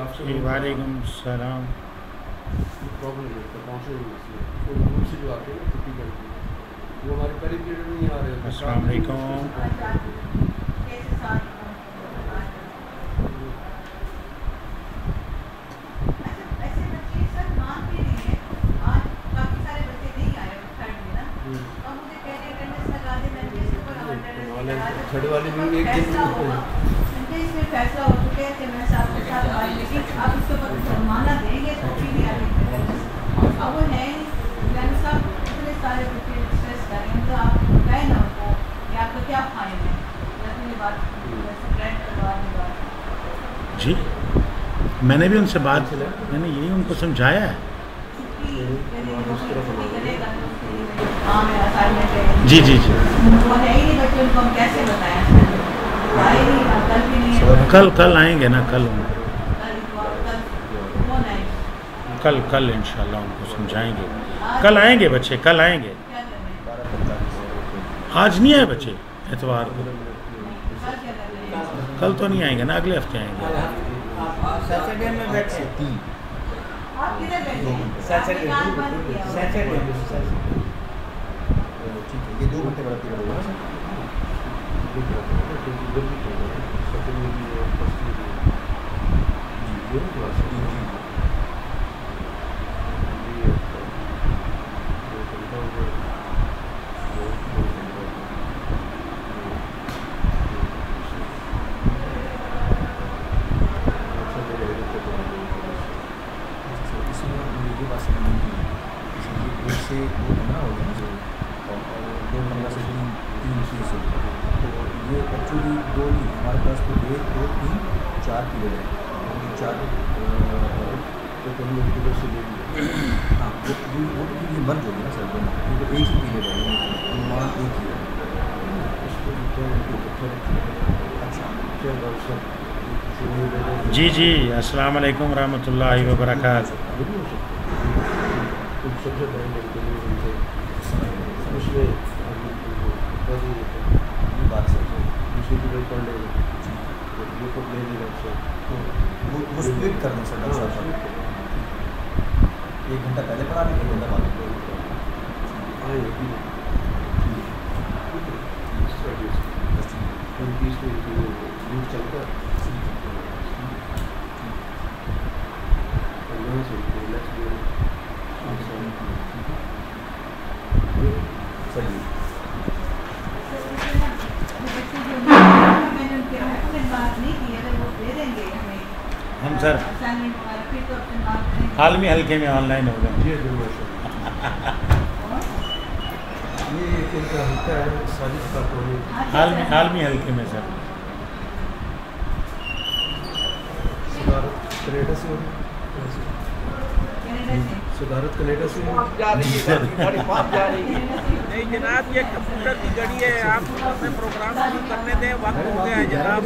آپ سے وعلیکم السلام. پرابلم ہے پہنچے دور سے جو آتے ہیں چھٹی کر کے وہ ہمارے پہلے پیریڈ میں نہیں آ رہے. السلام علیکم. تھرڈ والے بھی ایک دن اس میں فیصلہ ہو چکے ہیں کہ میں صاحب کے ساتھ بات کی آپ اس کے اوپر فرمانا دیں گے تو بھی نہیں آگے اب وہ ہے یعنی صاحب اتنے سارے بچے اسٹریس کر رہے ہیں تو آپ کہیں نا ان کو کہ آپ کا کیا فائن ہے اپنی بات جی میں نے بھی ان سے بات میں نے یہی ان کو سمجھایا ہے. جی جی جی کل آئیں گے نا کل انشاءاللہ ان کو سمجھائیں گے. کل آئیں گے بچے کل آئیں گے. آج نہیں آئے بچے اتوار کو. کل تو نہیں آئیں گے نا اگلے ہفتے آئیں گے. یہ 2 گھنٹے بڑا پیریڈ ہوگا نا جی جی السلام علیکم ورحمۃ اللہ وبرکاتہ. کر دیں سر 1 گھنٹہ پہلے پڑھا دیں 1 گھنٹہ بعد ہم سر عالمی حلقے میں آن لائن ہو گئے. عالمی حلقے میں سر صدارت کینیڈا سے نہیں جناب یہ کمپیوٹر کی گھڑی ہے آپ اپنے پروگرام شروع کرنے دیں وقت ہو گیا ہے جناب.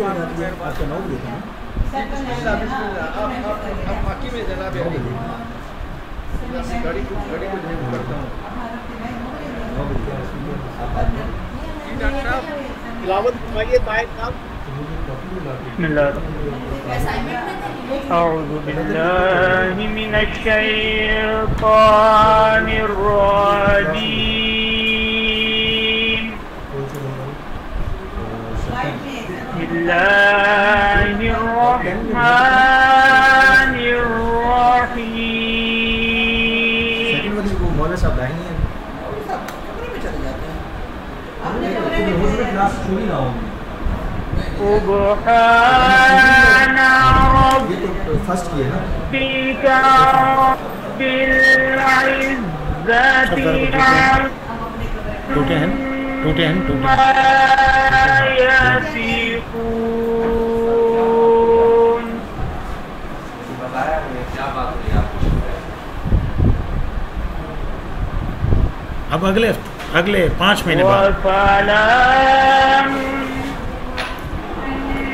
أعوذ بالله من الشيطان الرجيم بسم الله الرحمن الرحيم مولانا صاحب لائیں گے سبحان ربك رب العزة ٹوٹے ہیں عما يصفون. اب اگلے 5 مہینے بعد وسلام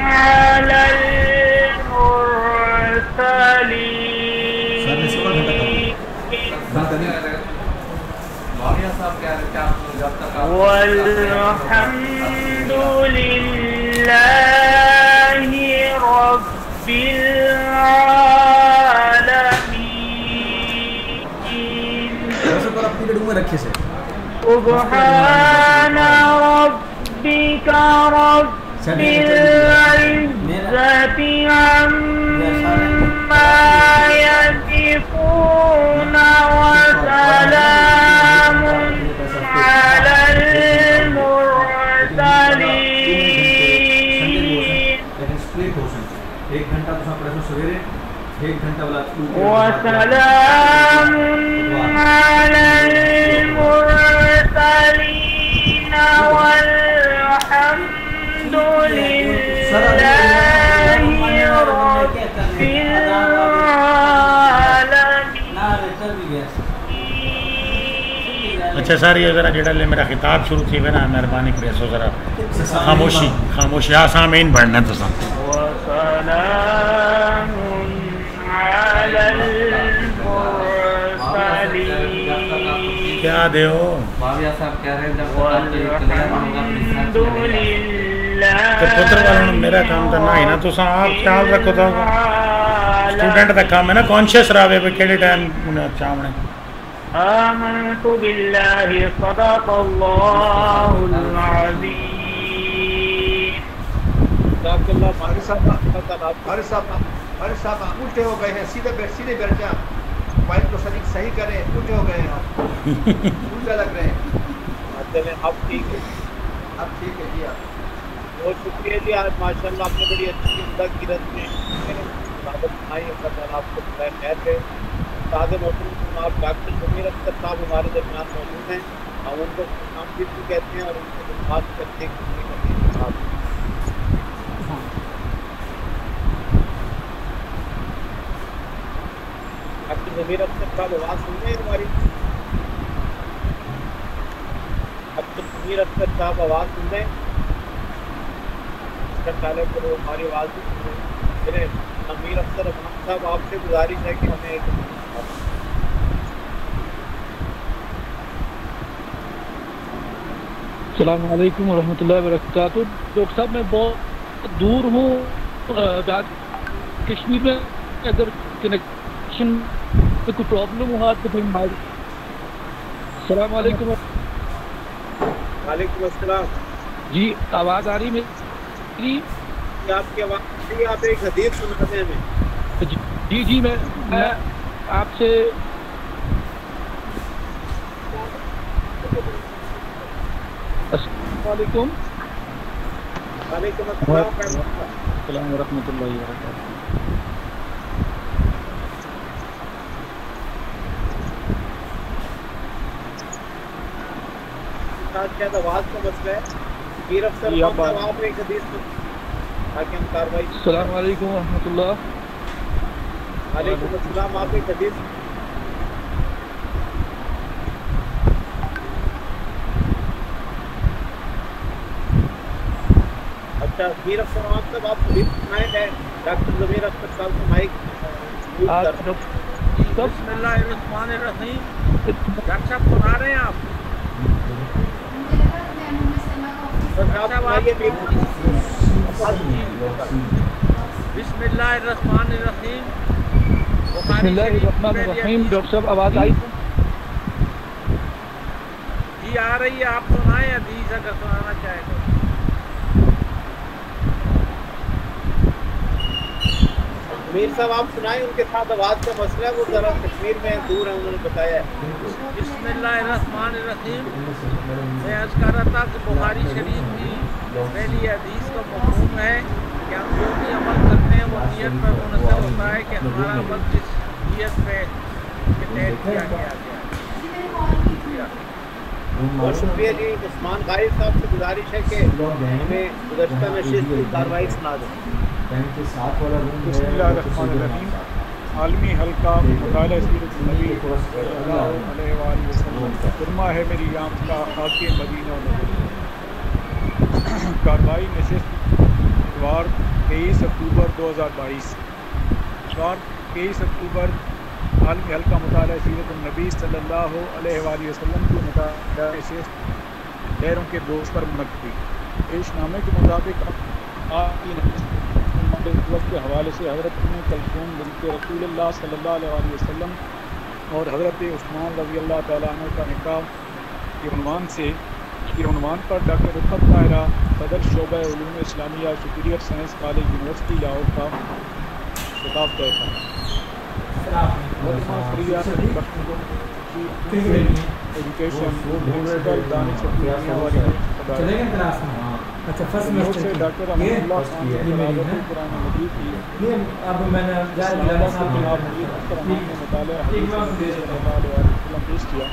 على المرسلين والحمد لله رب العالمين. سبحان ربك رب العزة عما يصفون وسلام على المرسلين ایک گھنٹہ تو پڑھو سویرے ایک گھنٹہ والا وسلام على المرسلين والحمد لله رب العالمين. اچھا سر یہ ذرا جڑا لے میرا خطاب شروع تھی نا مہربانی کرے سو ذرا خاموشی آسامین پڑھنا تو سن وسلام على المرسلين. کیا دیو والحمد تو پتر والوں میرا کام کرنا ہے نا تو آپ خیال رکھو تو اسٹوڈنٹ کا کام ہے نا کانشیس رہے پہ کہڑے ٹائم انہیں چاہنے آمنت باللہ صدق اللہ العظیم. جزاک اللہ. فارغ صاحب الٹے ہو گئے ہیں. سیدھے بیٹھ جائیں. موبائل کو صحیح کریں. الٹے ہو گئے ہیں آپ. الٹا لگ رہے ہیں. چلیں اب ٹھیک ہے. اب ٹھیک ہے جی. آپ بہت شکریہ جی. آج ماشاء اللہ آپ نے بڑی اچھی عمدہ قیرت میں دعوت بنائی. اللہ تعالیٰ آپ کو خیر ہے. استاد محترم جناب ڈاکٹر ضمیر اختر صاحب ہمارے درمیان موجود ہیں. ہم ان کو نامزد بھی کہتے ہیں اور ان کو بات کرتے ہیں. ڈاکٹر ضمیر اختر صاحب آواز سن رہے ہیں ہماری؟ ڈاکٹر ضمیر اختر صاحب آواز سن رہے ہیں؟ چالے کو ہماری آواز بھی سن رہے ہیں. میرے ضمیر اختر صاحب آپ سے گزارش ہے کہ ہمیں ایک السلام علیکم ورحمۃ اللہ وبرکاتہ. ڈاکٹر صاحب میں بہت دور ہوں کشمیر میں. اگر کنیکشن میں کوئی پرابلم ہوا تو پھر السلام علیکم. وعلیکم السلام. جی آواز آ رہی میری؟ آپ کی آواز آپ ایک حدیث سناتے ہیں ہمیں. جی میں آپ سے السلام علیکم. وعلیکم السلام ورحمۃ اللہ وبرکاتہ. شاید آواز کا مسئلہ ہے. میر افسر آپ ایک حدیث تاکہ ہم کاروائی. السلام علیکم ورحمۃ اللہ. وعلیکم السلام. آپ ایک حدیث. اچھا میر افسر صاحب آپ حدیث سنائے ہیں. ڈاکٹر ضمیر اختر صاحب کو مائک. بسم اللہ الرحمن الرحیم. ڈاکٹر صاحب سنا رہے ہیں آپ؟ بسم اللہ الرحمن الرحیم. بسم اللہ الرحمن الرحیم. ڈاکٹر صاحب آواز آئی؟ جی آ رہی ہے. آپ سنائیں حدیث اگر سنانا چاہیں تو. میر صاحب آپ سنائیں. ان کے ساتھ آواز کا مسئلہ ہے. وہ ذرا کشمیر میں دور ہے. انہوں نے بتایا ہے. بسم اللہ الرحمن الرحیم. میں عرض کر رہا تھا کہ بخاری شریف کی پہلی حدیث کا مفہوم ہے کہ ہم جو بھی عمل کرتے ہیں وہ نیت پر منحصر ہوتا ہے کہ ہمارا عمل کس نیت پہ طے کیا گیا. بہت شکریہ جی. عثمان غائب صاحب سے گزارش ہے کہ ہمیں گزشتہ نشست کی کارروائی سنا دیں. بسم اللہ الرحمن الرحیم. عالمی حلقہ مطالعہ سیرت النبی صلی اللہ علیہ وآلہ وسلم فرما ہے میری یافتہ خاک مدینہ نبوی. کارروائی نشست اتوار 23 اکتوبر 2022. اتوار 23 اکتوبر عالمی حلقہ مطالعہ سیرت النبی صلی اللہ علیہ وآلہ وسلم کی مطالعہ نشست ڈیروں کے دوست پر منعقد ہوئی. پیش نامے کے مطابق آپ کی وقت کے حوالے سے حضرت ام کلثوم بنت رسول اللہ صلی اللہ علیہ وسلم اور حضرت عثمان رضی اللہ تعالیٰ عنہ کا نکاح کے عنوان پر ڈاکٹر رفعت طاہرہ صدر شعبہ علوم اسلامیہ superior science college university Lahore کا خطاب طے تھا. ایجوکیشن پرنسپل دانش اچھا فرسٹ سیمسٹر سے ڈاکٹر امان اللہ خان نے تلاوت قرآن مجید کی اب میں نے مطالعہ حدیث نبی صلی اللہ علیہ وسلم پیش کیا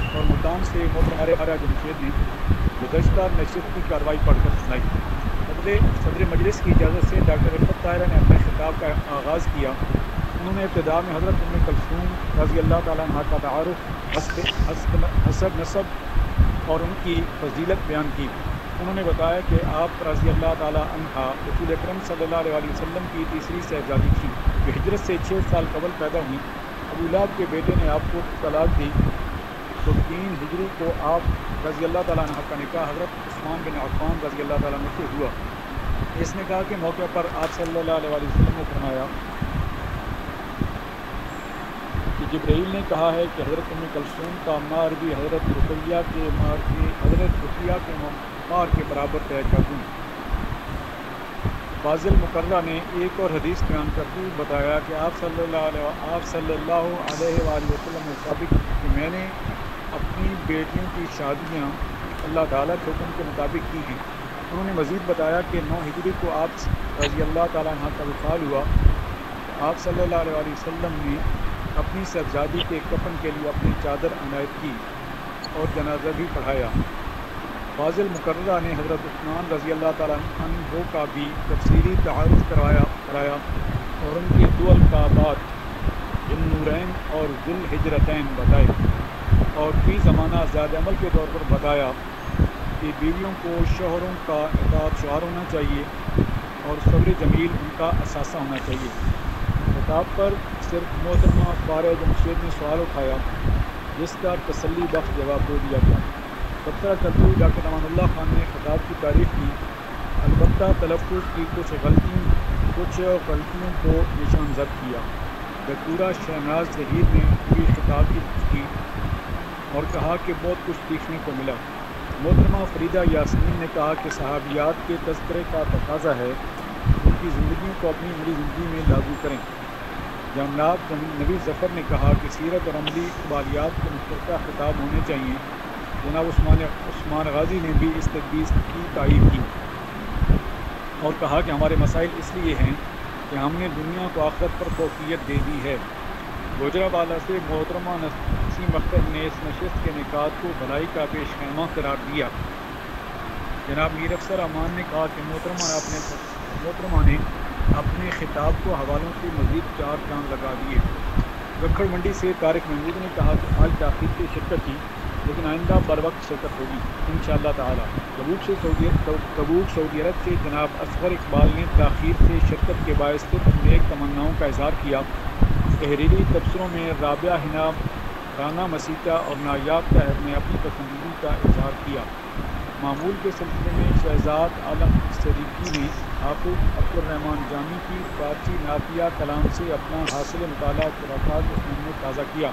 اور ملتان سے محترم ہمارے جمشید نے گزشتہ نشست کی کارروائی پڑھ کر سنائی. صدر مجلس کی اجازت سے ڈاکٹر رفعت طاہرہ نے اپنے خطاب کا آغاز کیا. انہوں نے ابتدا میں حضرت ام کلثوم رضی اللہ تعالیٰ عنہ کا تعارف، حسب نسب اور ان کی فضیلت بیان کی. انہوں نے بتایا کہ آپ رضی اللہ تعالیٰ عنہ رسول اکرم صلی اللہ علیہ وسلم کی تیسری صاحبزادی تھی جو ہجرت سے 6 سال قبل پیدا ہوئی. ابو لہب کے بیٹے نے آپ کو طلاق دی تو 3 ہجری کو آپ رضی اللہ تعالیٰ عنہ کا نکاح حضرت عثمان بن عفان رضی اللہ تعالیٰ عنہ سے ہوا. اس نے کہا کہ موقع پر آپ صلی اللہ علیہ وسلم نے فرمایا کہ جبرائیل نے کہا ہے کہ حضرت ام کلثوم کا مہر بھی حضرت رقیہ کے مہر کے برابر طے کر دوں. فاضل مقررہ نے ایک اور حدیث بیان کرتے ہوئے بتایا کہ آپ صلی اللہ علیہ وسلم نے ثابت کہ میں نے اپنی بیٹیوں کی شادیاں اللہ تعالیٰ کے حکم کے مطابق کی ہیں. انہوں نے مزید بتایا کہ 9 ہجری کو آپ رضی اللہ تعالیٰ عنہ کا وصال ہوا. آپ صلی اللہ علیہ وسلم نے اپنی صاحبزادی کے کفن کے لیے اپنی چادر عنایت کی اور جنازہ بھی پڑھایا. فاضل مقررہ نے حضرت عثمان رضی اللہ تعالیٰ عنہ کا بھی تفصیلی تعارف کرایا اور ان کے 2 القابات ذوالنورین اور ذوالحجرتین بتائے اور فی زمانہ زیادہ عمل کے طور پر بتایا کہ بیویوں کو شوہروں کا اطاعت شعار ہونا چاہیے اور صبر جمیل ان کا اثاثہ ہونا چاہیے. خطاب پر صرف محترمہ فارغ جمشید نے سوال اٹھایا جس کا تسلی بخش جواب دے دیا گیا. تبصرہ کرتے ہوئے ڈاکٹر امان اللہ خان نے خطاب کی تعریف کی. البتہ تلفظ کی کچھ غلطیوں کو نشان زد کیا. دکتورہ شہناز ظہیر نے بھی خطاب کی کی اور کہا کہ بہت کچھ سیکھنے کو ملا. محترمہ فریدہ یاسمین نے کہا کہ صحابیات کے تذکرے کا تقاضا ہے ان کی زندگیوں کو اپنی عملی زندگی میں لاگو کریں. جناب نبی ظفر نے کہا کہ سیرت اور عملی اقبالیات کے مشترکہ خطاب ہونے چاہیے. جناب عثمان غازی نے بھی اس تجویز کی تائید کی اور کہا کہ ہمارے مسائل اس لیے ہیں کہ ہم نے دنیا کو آخرت پر فوقیت دے دی ہے. گوجرانوالہ سے محترمہ نسیم اختر نے اس نشست کے نکات کو بھلائی کا پیش خیمہ قرار دیا. جناب میر افسر امان نے کہا کہ محترمہ نے اپنے خطاب کو حوالوں سے مزید 4 چاند لگا دیے. رکھڑ منڈی سے طارق محمود نے کہا کہ آج تاخیر سے شرکت کی لیکن آئندہ بر وقت شرکت ہوگی انشاءاللہ تعالی. تبوک سعودی عرب سے جناب اصغر اقبال نے تاخیر سے شرکت کے باعث صرف نیک تمناؤں کا اظہار کیا. تحریری تبصروں میں رابعہ حنا، رانا مسیطہ اور نایاب طاہر نے اپنی پسندیدگی کا اظہار کیا. معمول کے سلسلے میں شہزاد عالم صدیقی نے حافظ عبدالرحمن جامی کی فارسی نعتیہ کلام سے اپنا حاصل مطالعہ خرافات میں تازہ کیا.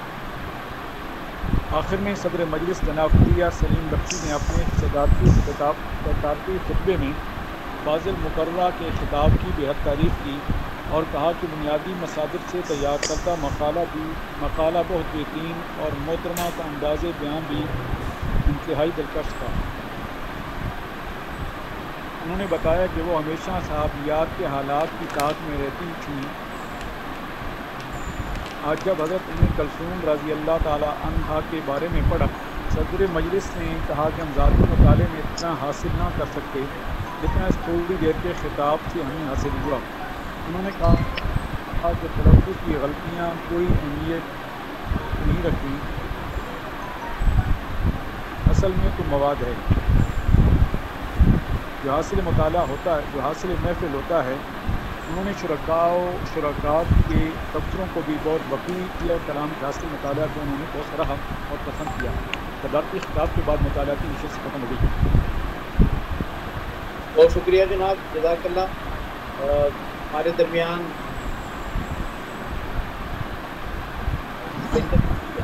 آخر میں صدر مجلس جناب فریہ سلیم بخشی نے اپنے صدارتی خطبے میں فاضل مقررہ کے خطاب کی بے حد تعریف کی اور کہا کہ بنیادی مصادر سے تیار کردہ مقالہ بہت بہترین اور محترمہ کا انداز بیان بھی انتہائی دلکش تھا. انہوں نے بتایا کہ وہ ہمیشہ صحابیات کے حالات کی تحت میں رہتی تھیں. آج جب حضرت ام کلثوم رضی اللہ تعالیٰ عنہا کے بارے میں پڑھا صدر مجلس نے کہا کہ ہم ذاتی مطالعے میں اتنا حاصل نہ کر سکتے جتنا اس تھوڑی دیر کے خطاب سے ہمیں حاصل ہوا. انہوں نے کہا کہ تلفظ کی غلطیاں کوئی اہمیت نہیں رکھتی، اصل میں تو مواد ہے. جو حاصل مطالعہ ہوتا ہے، جو حاصل محفل ہوتا ہے. انہوں نے شرکاء کے تبصروں کو بھی بہت وقوع کیا. کلام کے حاصل مطالعہ کو انہوں نے بہت سراہا اور پسند کیا. صدارتی خطاب کے بعد مطالعاتی نشست ختم ہو گئی. بہت شکریہ جناب، جزاک اللہ. ہمارے درمیان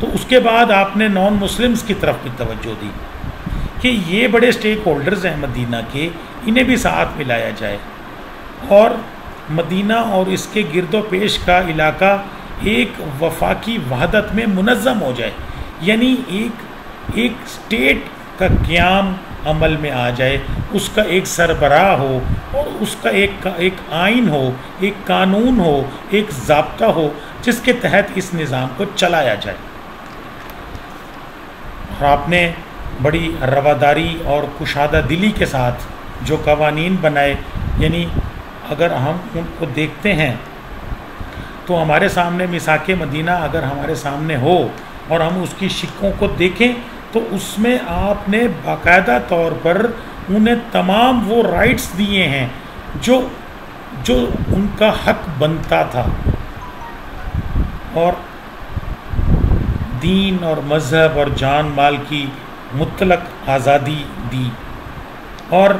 تو اس کے بعد آپ نے نان مسلمز کی طرف بھی توجہ دی کہ یہ بڑے سٹیک ہولڈرز ہیں مدینہ کے، انہیں بھی ساتھ ملایا جائے اور مدینہ اور اس کے گرد و پیش کا علاقہ ایک وفاقی وحدت میں منظم ہو جائے، یعنی ایک اسٹیٹ کا قیام عمل میں آ جائے، اس کا ایک سربراہ ہو اور اس کا ایک آئین ہو، ایک قانون ہو، ایک ضابطہ ہو جس کے تحت اس نظام کو چلایا جائے۔ اور آپ نے بڑی رواداری اور کشادہ دلی کے ساتھ جو قوانین بنائے، یعنی اگر ہم ان کو دیکھتے ہیں تو ہمارے سامنے میثاق مدینہ اگر ہمارے سامنے ہو اور ہم اس کی شقوں کو دیکھیں تو اس میں آپ نے باقاعدہ طور پر انہیں تمام وہ رائٹس دیے ہیں جو ان کا حق بنتا تھا، اور دین اور مذہب اور جان مال کی مطلق آزادی دی، اور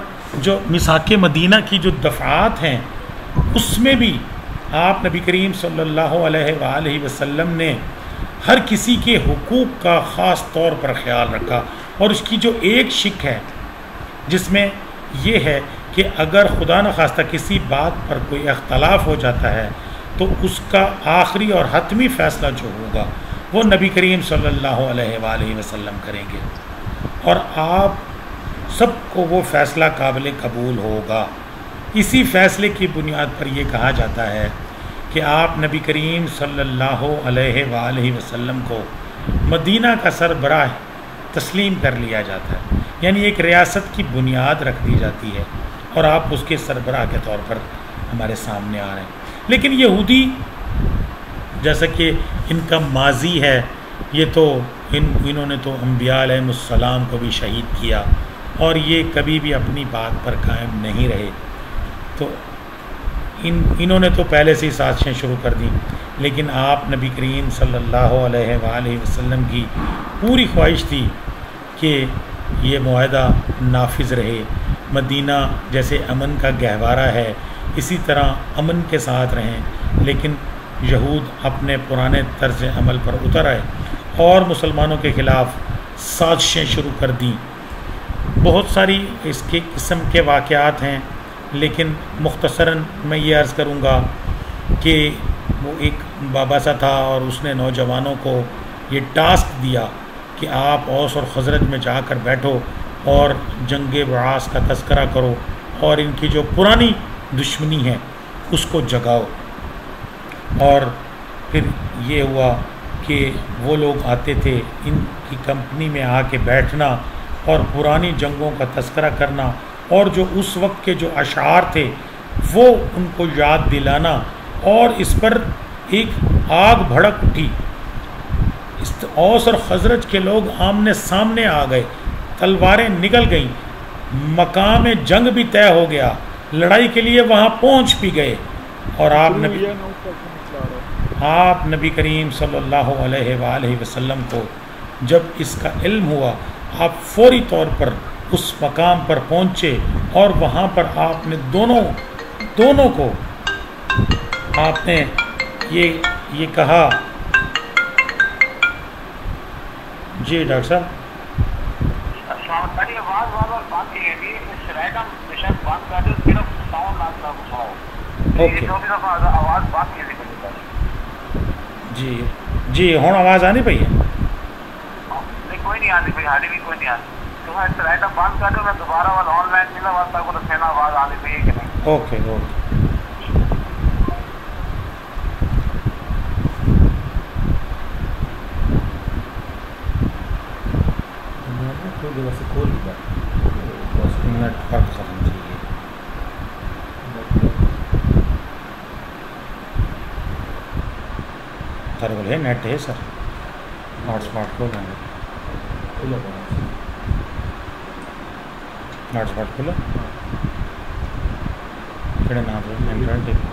جو میثاق مدینہ کی جو دفعات ہیں اس میں بھی آپ نبی کریم صلی اللہ علیہ وآلہ وسلم نے ہر کسی کے حقوق کا خاص طور پر خیال رکھا، اور اس کی جو ایک شق ہے جس میں یہ ہے کہ اگر خدا نخواستہ کسی بات پر کوئی اختلاف ہو جاتا ہے تو اس کا آخری اور حتمی فیصلہ جو ہوگا وہ نبی کریم صلی اللہ علیہ وآلہ وسلم کریں گے، اور آپ سب کو وہ فیصلہ قابل قبول ہوگا۔ اسی فیصلے کی بنیاد پر یہ کہا جاتا ہے کہ آپ نبی کریم صلی اللہ علیہ وآلہ وسلم کو مدینہ کا سربراہ تسلیم کر لیا جاتا ہے، یعنی ایک ریاست کی بنیاد رکھ دی جاتی ہے اور آپ اس کے سربراہ کے طور پر ہمارے سامنے آ رہے ہیں۔ لیکن یہودی جیسا کہ ان کا ماضی ہے، یہ تو انہوں نے تو انبیاء علیہ السلام کو بھی شہید کیا اور یہ کبھی بھی اپنی بات پر قائم نہیں رہے، تو انہوں نے تو پہلے سے ہی سازشیں شروع کر دیں۔ لیکن آپ نبی کریم صلی اللہ علیہ وآلہ وسلم کی پوری خواہش تھی کہ یہ معاہدہ نافذ رہے، مدینہ جیسے امن کا گہوارہ ہے اسی طرح امن کے ساتھ رہیں، لیکن یہود اپنے پرانے طرز عمل پر اتر آئے اور مسلمانوں کے خلاف سازشیں شروع کر دیں۔ بہت ساری اس کے قسم کے واقعات ہیں، لیکن مختصراً میں یہ عرض کروں گا کہ وہ ایک بابا سا تھا اور اس نے نوجوانوں کو یہ ٹاسک دیا کہ آپ اوس اور خزرج میں جا کر بیٹھو اور جنگ بعاث کا تذکرہ کرو اور ان کی جو پرانی دشمنی ہے اس کو جگاؤ۔ اور پھر یہ ہوا کہ وہ لوگ آتے تھے، ان کی کمپنی میں آ کے بیٹھنا اور پرانی جنگوں کا تذکرہ کرنا، اور جو اس وقت کے جو اشعار تھے وہ ان کو یاد دلانا، اور اس پر ایک آگ بھڑک اٹھی۔ اوس اور خزرج کے لوگ آمنے سامنے آ گئے، تلواریں نکل گئیں، مقام جنگ بھی طے ہو گیا، لڑائی کے لیے وہاں پہنچ بھی گئے، اور آپ نبی کریم صلی اللہ علیہ وآلہ وسلم کو جب اس کا علم ہوا، آپ فوری طور پر اس مقام پر پہنچے اور وہاں پر آپ نے دونوں کو آپ نے یہ کہا۔ جی ڈاکٹر صاحب جی ہوں آواز آنی پئی ہے؟ کوئی نہیں آتی پئی، ہالی بھی کوئی نہیں آتی، تو میں سلائڈ بند کر دوں، میں دوبارہ والا آن لائن ملا واسطہ کو رکھنا آواز آنی پئی ہے کہ نہیں؟ اوکے ہے نیٹ ہے سر، ہاٹ اسپاٹ کھول لیں گے، ہاٹ اسپاٹ کھولا کہڑے نام سے انٹرنیٹ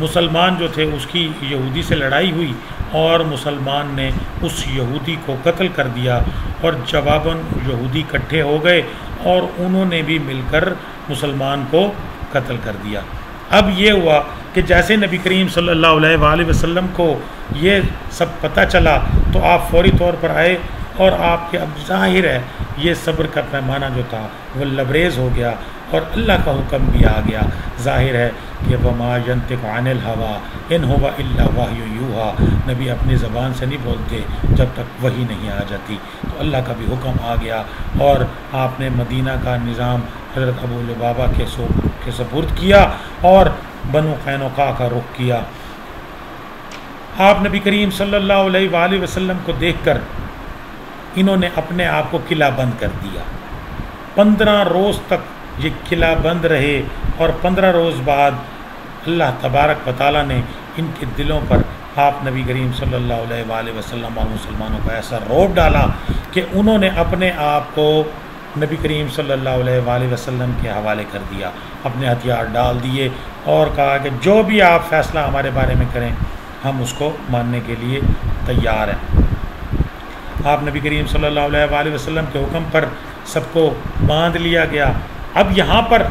مسلمان جو تھے اس کی یہودی سے لڑائی ہوئی اور مسلمان نے اس یہودی کو قتل کر دیا، اور جواباً یہودی اکٹھے ہو گئے اور انہوں نے بھی مل کر مسلمان کو قتل کر دیا۔ اب یہ ہوا کہ جیسے نبی کریم صلی اللہ علیہ وآلہ وسلم کو یہ سب پتہ چلا تو آپ فوری طور پر آئے، اور آپ کے اب ظاہر ہے یہ صبر کا پیمانہ جو تھا وہ لبریز ہو گیا، اور اللہ کا حکم بھی آ گیا۔ ظاہر ہے کہ وما ينطق عن الهوى ان هو الا وحی یوحی، نبی اپنی زبان سے نہیں بولتے جب تک وحی نہیں آ جاتی، تو اللہ کا بھی حکم آ گیا، اور آپ نے مدینہ کا نظام حضرت ابو لبابہ کے سپرد کیا اور بنو قینقاع کا رخ کیا۔ آپ نبی کریم صلی اللہ علیہ وآلہ وسلم کو دیکھ کر انہوں نے اپنے آپ کو قلعہ بند کر دیا۔ 15 روز تک یہ قلعہ بند رہے، اور 15 روز بعد اللہ تبارک و تعالیٰ نے ان کے دلوں پر آپ نبی کریم صلی اللہ علیہ وآلہ وسلم اور مسلمانوں کو ایسا روب ڈالا کہ انہوں نے اپنے آپ کو نبی کریم صلی اللہ علیہ وآلہ وسلم کے حوالے کر دیا، اپنے ہتھیار ڈال دیے اور کہا کہ جو بھی آپ فیصلہ ہمارے بارے میں کریں ہم اس کو ماننے کے لیے تیار ہیں۔ آپ نبی کریم صلی اللہ علیہ وآلہ وسلم کے حکم پر سب کو باندھ لیا گیا۔ اب یہاں پر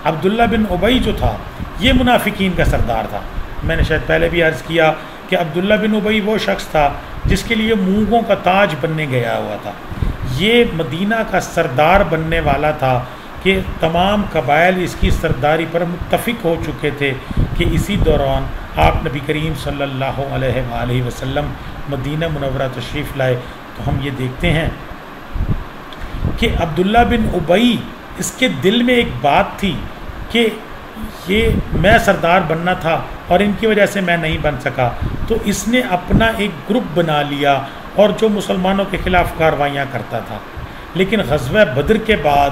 عبداللہ بن ابی جو تھا یہ منافقین کا سردار تھا۔ میں نے شاید پہلے بھی عرض کیا کہ عبداللہ بن ابی وہ شخص تھا جس کے لیے مونگوں کا تاج بننے گیا ہوا تھا۔ یہ مدینہ کا سردار بننے والا تھا کہ تمام قبائل اس کی سرداری پر متفق ہو چکے تھے کہ اسی دوران آپ نبی کریم صلی اللہ علیہ وآلہ وسلم مدینہ منورہ تشریف لائے۔ تو ہم یہ دیکھتے ہیں کہ عبداللہ بن ابی اس کے دل میں ایک بات تھی کہ یہ میں سردار بننا تھا اور ان کی وجہ سے میں نہیں بن سکا، تو اس نے اپنا ایک گروپ بنا لیا اور جو مسلمانوں کے خلاف کاروائیاں کرتا تھا۔ لیکن غزوہ بدر کے بعد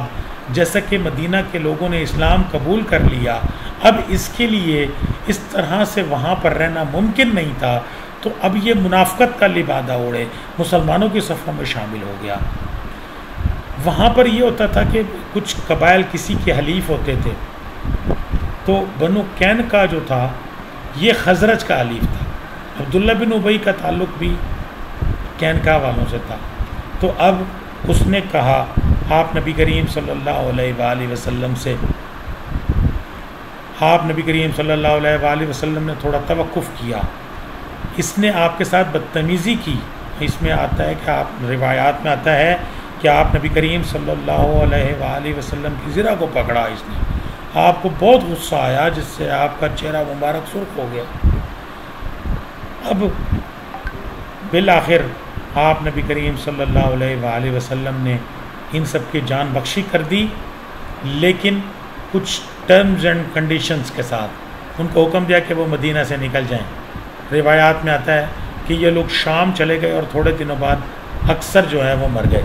جیسا کہ مدینہ کے لوگوں نے اسلام قبول کر لیا، اب اس کے لیے اس طرح سے وہاں پر رہنا ممکن نہیں تھا، تو اب یہ منافقت کا لبادہ اوڑھے مسلمانوں کی صفوں میں شامل ہو گیا۔ وہاں پر یہ ہوتا تھا کہ کچھ قبائل کسی کے حلیف ہوتے تھے، تو بنو قینقاع جو تھا یہ خزرج کا حلیف تھا، عبداللہ بن ابی کا تعلق بھی قینقاع والوں سے تھا۔ تو اب اس نے کہا آپ نبی کریم صلی اللہ علیہ وآلہ وسلم سے، آپ نبی کریم صلی اللہ علیہ وآلہ وسلم نے تھوڑا توقف کیا، اس نے آپ کے ساتھ بدتمیزی کی۔ اس میں آتا ہے کہ آپ روایات میں آتا ہے کہ آپ نبی کریم صلی اللہ علیہ وآلہ وسلم کی زرہ کو پکڑا، اس نے آپ کو بہت غصہ آیا جس سے آپ کا چہرہ مبارک سرخ ہو گیا۔ اب بالآخر آپ نبی کریم صلی اللہ علیہ وآلہ وسلم نے ان سب کی جان بخشی کر دی، لیکن کچھ ٹرمز اینڈ کنڈیشنز کے ساتھ ان کو حکم دیا کہ وہ مدینہ سے نکل جائیں۔ روایات میں آتا ہے کہ یہ لوگ شام چلے گئے اور تھوڑے دنوں بعد اکثر جو ہے وہ مر گئے۔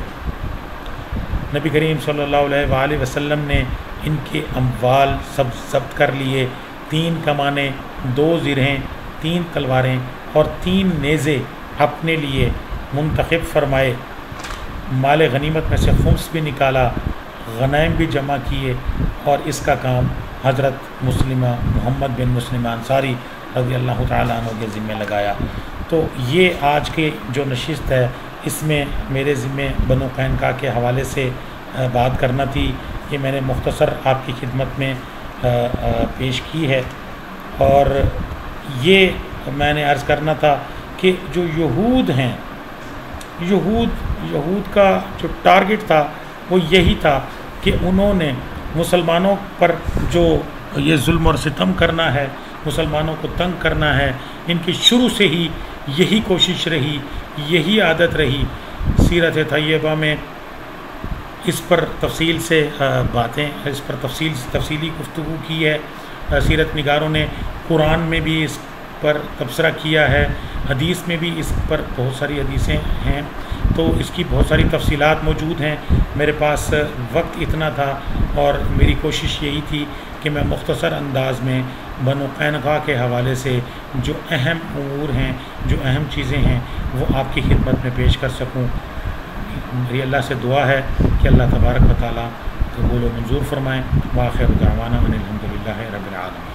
نبی کریم صلی اللہ علیہ وآلہ وسلم نے ان کے اموال سب ضبط کر لیے، 3 کمانیں، 2 زرہیں، 3 تلواریں اور 3 نیزے اپنے لیے منتخب فرمائے۔ مال غنیمت میں سے خمس بھی نکالا، غنائم بھی جمع کیے، اور اس کا کام حضرت مسلمہ محمد بن مسلمہ انصاری رضی اللہ تعالیٰ عنہ کے ذمہ لگایا۔ تو یہ آج کی جو نشست ہے اس میں میرے ذمہ بنو قینقاع کے حوالے سے بات کرنا تھی، یہ میں نے مختصر آپ کی خدمت میں پیش کی ہے۔ اور یہ میں نے عرض کرنا تھا کہ جو یہود ہیں، یہود کا جو ٹارگٹ تھا وہ یہی تھا کہ انہوں نے مسلمانوں پر جو یہ ظلم اور ستم کرنا ہے، مسلمانوں کو تنگ کرنا ہے، ان کی شروع سے ہی یہی کوشش رہی، یہی عادت رہی۔ سیرت طیبہ میں اس پر تفصیل سے باتیں، اس پر تفصیلی گفتگو کی ہے۔ سیرت نگاروں نے قرآن میں بھی اس پر تبصرہ کیا ہے، حدیث میں بھی اس پر بہت ساری حدیثیں ہیں، تو اس کی بہت ساری تفصیلات موجود ہیں۔ میرے پاس وقت اتنا تھا اور میری کوشش یہی تھی کہ میں مختصر انداز میں بنو قینقاع کے حوالے سے جو اہم امور ہیں، جو اہم چیزیں ہیں، وہ آپ کی خدمت میں پیش کر سکوں۔ میری اللہ سے دعا ہے کہ اللہ تبارک و تعالیٰ قبول و منظور فرمائیں۔ وآخر دعوانا ان الحمد للہ رب العالمین۔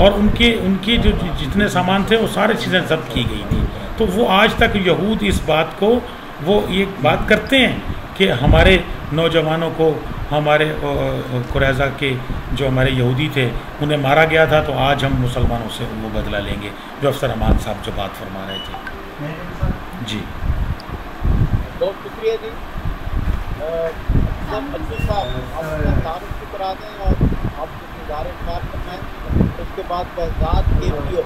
اور ان کے جو جتنے سامان تھے وہ سارے چیزیں ضبط کی گئی تھی. تو وہ آج تک یہود اس بات کو وہ یہ بات کرتے ہیں کہ ہمارے نوجوانوں کو ہمارے قریظہ کے جو ہمارے یہودی تھے انہیں مارا گیا تھا تو آج ہم مسلمانوں سے وہ بدلہ لیں گے، جو افسر امان صاحب جو بات فرما رہے تھے. جی بہت شکریہ جی. صاحب آپ اپنا تعارف بھی کرا دیں اور آپ کو گزارش کرنا ہے. اس کے بعد بہزاد کے لیے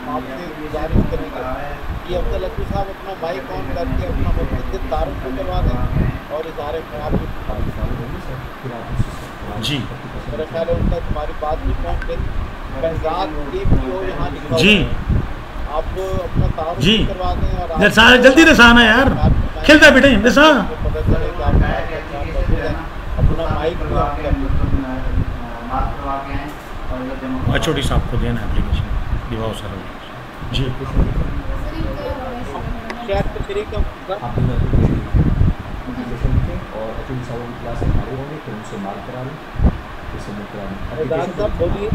آپ سے گزارش کریں گے کہ افضل عبدو صاحب اپنا مائک آن کر کے اپنا متعدد تعارف بھی کروا دیں اور اظہار خیال بھی. جی میرا خیال ہے ان تک ہماری بات بھی پہنچ گئی. بہزاد کے لیے یہاں لکھا جی آپ اپنا تعارف جی بھی کروا دیں اور جلدی رسانا یار کھلتا بیٹے رسا پتہ چلے کہ آپ اپنا مائک بھی آن کر چھوٹی صاحب کو دینا اپلیکیشن دیواؤ سر. جی شہر تشریح کا آپ نے اپلیکیشن لکھیں اور ایکچولی صاحب کی کلاس ہمارے ہوں گے پھر ان سے مارک کرا لیں پھر سبمٹ کرا لیں. اعزاز صاحب بولیے.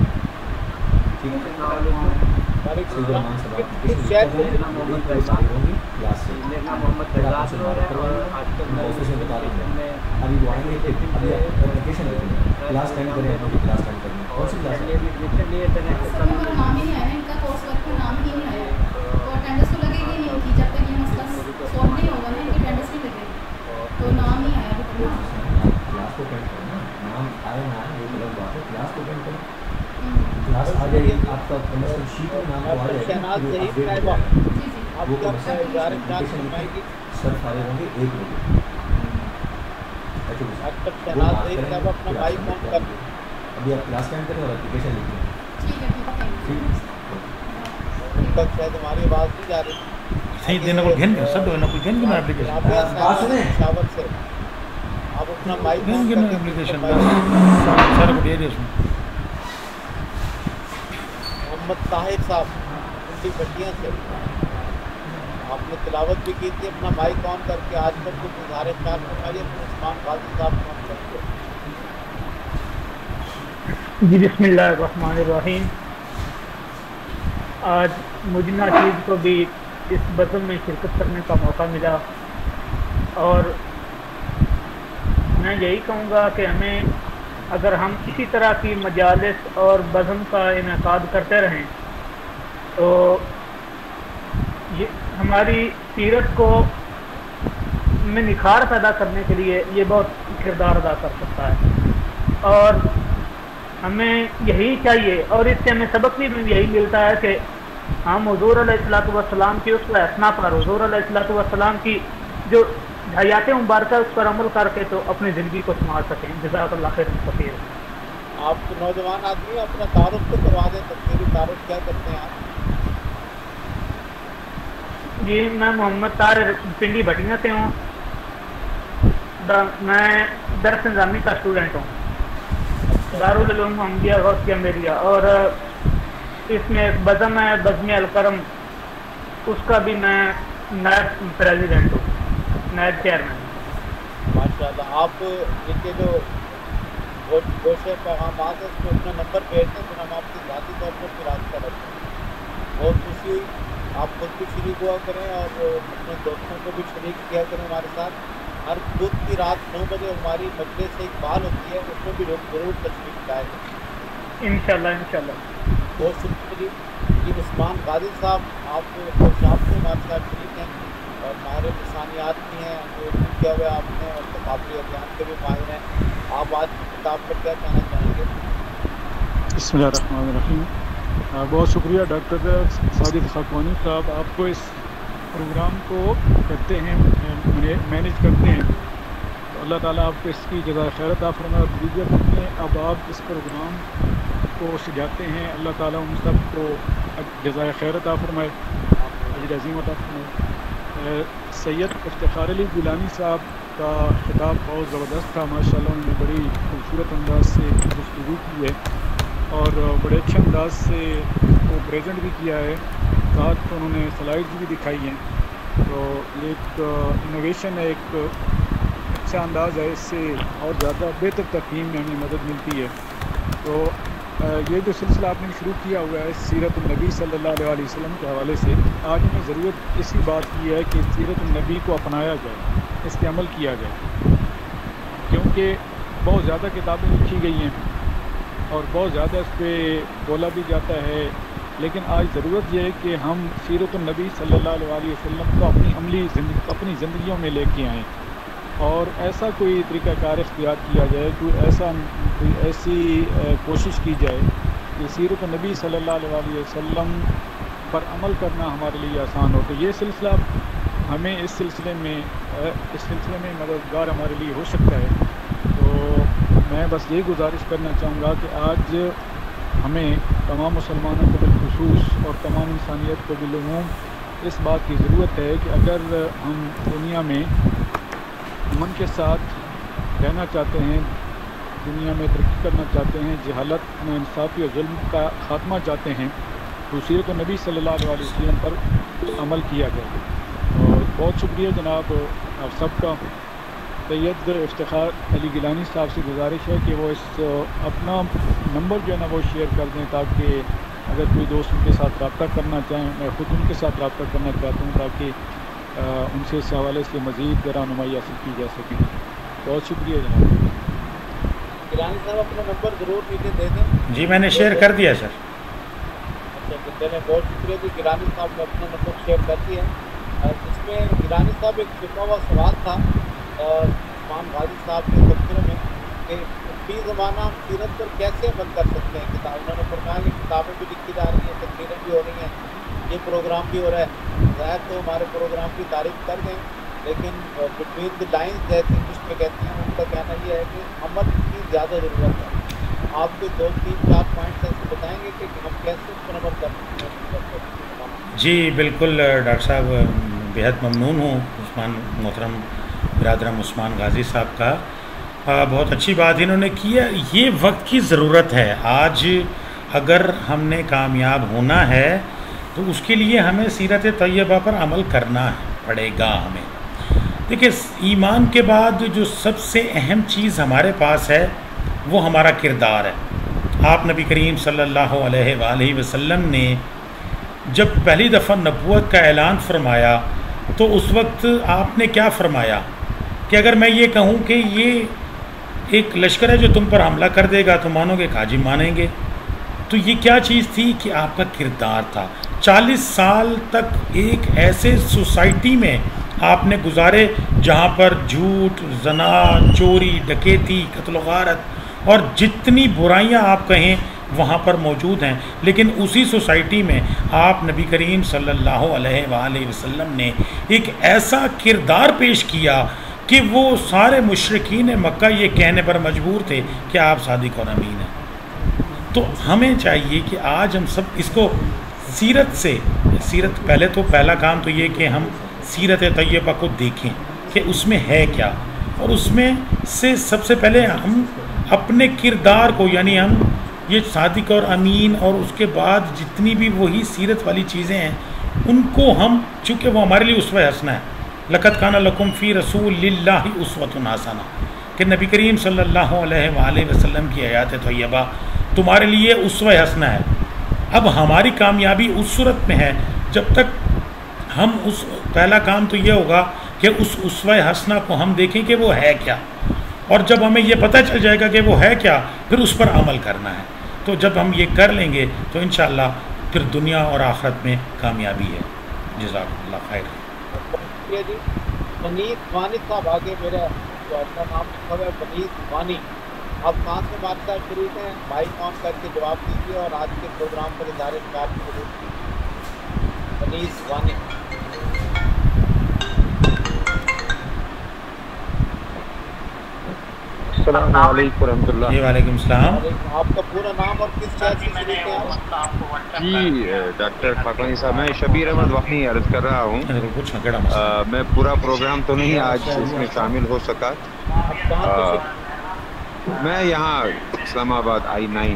ٹھیک ہے سید الرحمان صاحب اپلیکیشن ہوں گی کلاس سے پھر آپ ان سے مارک کروائیں میں آفس میں بتا دوں گا. ابھی وہ آئیں گے پھر ابھی آپ اپلیکیشن لکھیں کلاس ٹائم کریں اپنی کلاس ٹائم کریں. کون سی کلاس ہے؟ نام ہی نہیں آیا ان کا کورس ورک کا نام ہی نہیں آیا تو اٹینڈنس تو لگے گی نہیں کی جب تک یہ مسئلہ سالو نہیں ہوگا نا ان کی اٹینڈنس نہیں لگے گی تو نام ہی آیا کلاس کو اٹینڈ کریں نا. نام آئے نہ آئے وہ الگ بات ہے. کلاس کو اٹینڈ کریں کلاس آ جائے گی آپ کا کم از کم شیٹ میں نام آ جائے گا وہ کم از کم اپلیکیشن لکھیں سر فارغ ہوں گے 1 بجے. ابھی آپ کلاس ٹائم کریں اور اپلیکیشن لکھیں. تک شاید ہماری آواز نہیں جا رہی. صحیح دینا کو گھن سب دینا کوئی گھن گنا اپلیکیشن شاور سے آپ اپنا مائک گھن گنا اپلیکیشن سر کو دے دے. محمد طاہر صاحب انڈی بٹیاں سے آپ نے تلاوت بھی کی تھی. اپنا مائک آن کر کے آج تک کچھ اظہار خیال فرمائیے. عثمان غازی صاحب کون سکتے. جی بسم اللہ الرحمن الرحیم. آج مجنہ چیز کو بھی اس بزم میں شرکت کرنے کا موقع ملا اور میں یہی کہوں گا کہ ہمیں اگر ہم اسی طرح کی مجالس اور بزم کا انعقاد کرتے رہیں تو یہ ہماری سیرت کو میں نکھار پیدا کرنے کے لیے یہ بہت کردار ادا کر سکتا ہے. اور ہمیں یہی چاہیے اور اس سے ہمیں سبق بھی یہی ملتا ہے کہ ہم حضور علیہ الصلوۃ والسلام کی اس اسنا پر حضور علیہ الصلوۃ والسلام کی جو حیات مبارکہ اس پر عمل کر کے تو اپنی زندگی کو سنوار سکیں. جزاک اللہ خیر کثیر. آپ نوجوان آدمی اپنا تعارف تو کروا دیں. تفصیلی تعارف کیا کرتے ہیں آپ؟ جی میں محمد طاہر پنڈی بھٹیاں سے ہوں. میں درس نظامی کا اسٹوڈنٹ ہوں دارالعلوم محمدیہ غوثیہ میریا اور اس میں ایک بزم ہے بزم الکرم اس کا بھی میں نائب پریزیڈنٹ ہوں نائب چیئرمین. ماشاء اللہ. آپ ان کے جو گوشے پیغامات ہیں اس کو اپنا نمبر بھیج دیں پھر ہم آپ کی ذاتی طور پر پھر رابطہ رکھتے ہیں. بہت خوشی ہوئی. آپ خود بھی شریک ہوا کریں اور اپنے دوستوں کو بھی شریک کیا کریں ہمارے ساتھ. ہر بدھ کی رات 9 بجے ہماری مجلس سے اقبال ہوتی ہے اس میں بھی لوگ ضرور تشریف لائیں گے انشاءاللہ. بہت شکریہ جی. عثمان غازی صاحب آپ خوشاب سے ہمارے ساتھ شریک ہیں اور ماہر لسانیات بھی ہیں جو کیا ہوا آپ نے اور تقابلی ادیان کے بھی ماہر ہیں. آپ آج کتاب پر کیا کہنا چاہیں گے؟ بسم اللہ الرحمن الرحیم. بہت شکریہ ڈاکٹر ساجد خاکوانی صاحب. آپ کو اس پروگرام کو کرتے ہیں مینیج کرتے ہیں تو اللہ تعالیٰ آپ کو اس کی جزائے خیر عطا فرمائے. اور دیگر میں اب آپ اس پروگرام کو سجاتے ہیں اللہ تعالیٰ ان سب کو جزائے خیر عطا فرمائے اجر عظیم عطا فرمائے. سید افتخار علی گیلانی صاحب کا خطاب بہت زبردست تھا ماشاء اللہ. انہوں نے بڑی خوبصورت انداز سے گفتگو کی ہے اور بڑے اچھے انداز سے وہ پریزنٹ بھی کیا ہے. ساتھ تو انہوں نے سلائڈز بھی دکھائی ہیں تو یہ ایک انوویشن ہے ایک اچھا انداز ہے. اس سے اور زیادہ بہتر تفہیم میں ہمیں مدد ملتی ہے. تو یہ جو سلسلہ آپ نے شروع کیا ہوا ہے سیرت النبی صلی اللہ علیہ وسلم کے حوالے سے، آج ہمیں ضرورت اسی بات کی ہے کہ سیرت النبی کو اپنایا جائے، اس پہ عمل کیا جائے، کیونکہ بہت زیادہ کتابیں لکھی گئی ہیں اور بہت زیادہ اس پہ بولا بھی جاتا ہے، لیکن آج ضرورت یہ ہے کہ ہم سیرت النبی صلی اللہ علیہ وسلم کو اپنی زندگیوں میں لے کے آئیں، اور ایسا کوئی طریقہ کار اختیار کیا جائے، کوئی ایسی کوشش کی جائے کہ سیرت النبی صلی اللہ علیہ وسلم پر عمل کرنا ہمارے لیے آسان ہو۔ تو یہ سلسلہ ہمیں اس سلسلے میں مددگار ہمارے لیے ہو سکتا ہے۔ تو میں بس یہ گزارش کرنا چاہوں گا کہ آج ہمیں تمام مسلمانوں کو بالخصوص اور تمام انسانیت کو بالعموم اس بات کی ضرورت ہے کہ اگر ہم دنیا میں امن کے ساتھ رہنا چاہتے ہیں، دنیا میں ترقی کرنا چاہتے ہیں، جہالت، ناانصافی اور ظلم کا خاتمہ چاہتے ہیں، تو سیرت النبی صلی اللہ علیہ وسلم پر عمل کیا جائے۔ اور بہت شکریہ جناب آپ سب کا۔ سید افتخار علی گیلانی صاحب سے گزارش ہے کہ وہ اپنا نمبر جو ہے نا وہ شیئر کر دیں، تاکہ اگر کوئی دوست ان کے ساتھ رابطہ کرنا چاہیں، میں خود ان کے ساتھ رابطہ کرنا چاہتا ہوں تاکہ ان سے اس حوالے سے مزید رہنمائی حاصل کی جا سکے۔ بہت شکریہ جناب۔ گیلانی صاحب اپنا نمبر ضرور نیچے دے دیں۔ جی میں نے شیئر کر دیا سر۔ اچھا چلیں، بہت شکریہ جی، گیلانی صاحب نے اپنا نمبر شیئر کر دیا۔ اس میں گیلانی صاحب ایک چھپا ہوا سوال تھا عثمان غازی صاحب کے تذکرے میں کہ فی زمانہ ہم سیرت پر کیسے عمل کر سکتے ہیں۔ انہوں نے فرمایا کہ کتابیں بھی لکھی جا رہی ہیں، تقریریں بھی ہو رہی ہیں، یہ پروگرام بھی ہو رہا ہے، ظاہر تو ہمارے پروگرام کی تعریف کر دیں، لیکن بٹوین دی لائنز جیسے انگلش میں کہتے ہیں، ان کا کہنا یہ ہے کہ عمل کی زیادہ ضرورت ہے۔ آپ کو 2-3-4 پوائنٹس ایسے بتائیں گے کہ ہم کیسے اس پر عمل کر سکتے ہیں؟ جی بالکل ڈاکٹر صاحب، بےحد ممنون ہوں عثمان محترم برادرم عثمان غازی صاحب کا، بہت اچھی بات انہوں نے کی ہے۔ یہ وقت کی ضرورت ہے، آج اگر ہم نے کامیاب ہونا ہے تو اس کے لیے ہمیں سیرت طیبہ پر عمل کرنا پڑے گا۔ ہمیں دیکھیں، ایمان کے بعد جو سب سے اہم چیز ہمارے پاس ہے وہ ہمارا کردار ہے۔ آپ نبی کریم صلی اللہ علیہ وآلہ وسلم نے جب پہلی دفعہ نبوت کا اعلان فرمایا تو اس وقت آپ نے کیا فرمایا کہ اگر میں یہ کہوں کہ یہ ایک لشکر ہے جو تم پر حملہ کر دے گا تو مانو گے؟ کہا جی مانیں گے۔ تو یہ کیا چیز تھی کہ آپ کا کردار تھا۔ 40 سال تک ایک ایسے سوسائٹی میں آپ نے گزارے جہاں پر جھوٹ، زنا، چوری، ڈکیتی، قتل و غارت اور جتنی برائیاں آپ کہیں وہاں پر موجود ہیں، لیکن اسی سوسائٹی میں آپ نبی کریم صلی اللہ علیہ وآلہ وسلم نے ایک ایسا کردار پیش کیا کہ وہ سارے مشرکین مکہ یہ کہنے پر مجبور تھے کہ آپ صادق اور امین ہیں۔ تو ہمیں چاہیے کہ آج ہم سب اس کو سیرت پہلے تو پہلا کام تو یہ کہ ہم سیرت طیبہ کو دیکھیں کہ اس میں ہے کیا، اور اس میں سے سب سے پہلے ہم اپنے کردار کو، یعنی ہم یہ صادق اور امین اور اس کے بعد جتنی بھی وہی سیرت والی چیزیں ہیں ان کو ہم، چونکہ وہ ہمارے لیے اسوہ حسنہ ہے۔ لقد کان لکم فی رسول اللہ اسوۃ حسنہ، کہ نبی کریم صلی اللہ علیہ وآلہ وسلم کی آیات طیبہ تمہارے لیے اسوہ حسنہ ہے۔ اب ہماری کامیابی اس صورت میں ہے جب تک ہم پہلا کام تو یہ ہوگا کہ اس اسوہ حسنہ کو ہم دیکھیں کہ وہ ہے کیا، اور جب ہمیں یہ پتہ چل جائے گا کہ وہ ہے کیا پھر اس پر عمل کرنا ہے۔ تو جب ہم یہ کر لیں گے تو انشاءاللہ پھر دنیا اور آخرت میں کامیابی ہے۔ جزاک اللہ خیر۔ جی بنیت وانی صاحب آگے میرا جو اپنا نام لکھا ہوا ہے بنیت وانی، آپ کہاں سے ہمارے ساتھ شریک ہیں؟ بھائی کام کر کے جواب دیجیے اور آج کے پروگرام پر اظہار خیال کی ضرورت کیجیے۔ بنیت وانی۔ السلام علیکم ورحمۃ اللہ۔ وعلیکم السلام۔ آپ کا پورا نام اور کس شہر سے شریک ہیں؟ جی ڈاکٹر خاقانی صاحب، میں شبیر احمد وانی عرض کر رہا ہوں۔ میں پورا پروگرام تو نہیں آج اس میں شامل ہو سکا۔ میں یہاں اسلام آباد I9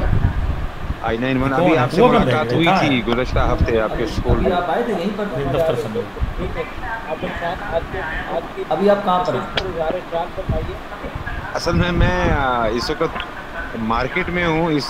ابھی آپ سے ملاقات ہوئی تھی گزشتہ ہفتے آپ کے اسکول میں۔ ابھی آپ کہاں پر ہیں؟ اصل میں اس وقت مارکیٹ میں ہوں، اس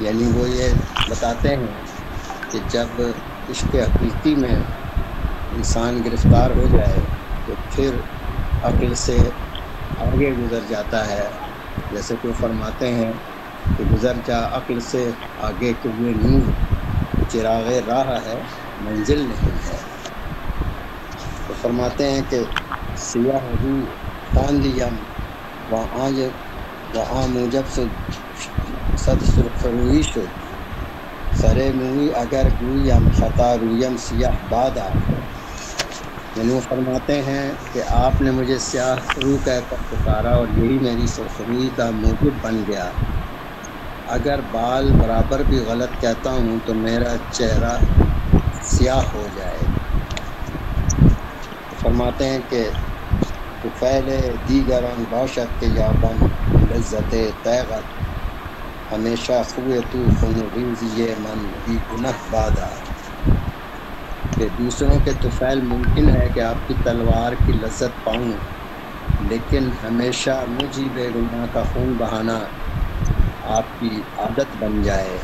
یعنی وہ یہ بتاتے ہیں کہ جب عشق حقیقی میں انسان گرفتار ہو جائے تو پھر عقل سے آگے گزر جاتا ہے، جیسے کہ فرماتے ہیں کہ گزر جا عقل سے آگے کہ یہ نور چراغ راہ ہے منزل نہیں ہے۔ تو فرماتے ہیں کہ سیاہ رو خواندیم وہاں موجب صد سرخ روی شد، سرے موی اگر گویم خطا رویم سیاہ بادا۔ یعنی وہ فرماتے ہیں کہ آپ نے مجھے سیاہ رو کہہ کر پکارا اور یہی میری سرخروئی کا موجب بن گیا، اگر بال برابر بھی غلط کہتا ہوں تو میرا چہرہ سیاہ ہو جائے۔ فرماتے ہیں کہ طفیل دیگران باشد کے یابم لذت تیغت، ہمیشہ خوے تو خنویزی من بی گناہ بادا۔ کہ دوسروں کے طفیل ممکن ہے کہ آپ کی تلوار کی لذت پاؤں، لیکن ہمیشہ مجھ ہی بے گناہ کا خون بہانا آپ کی عادت بن جائے۔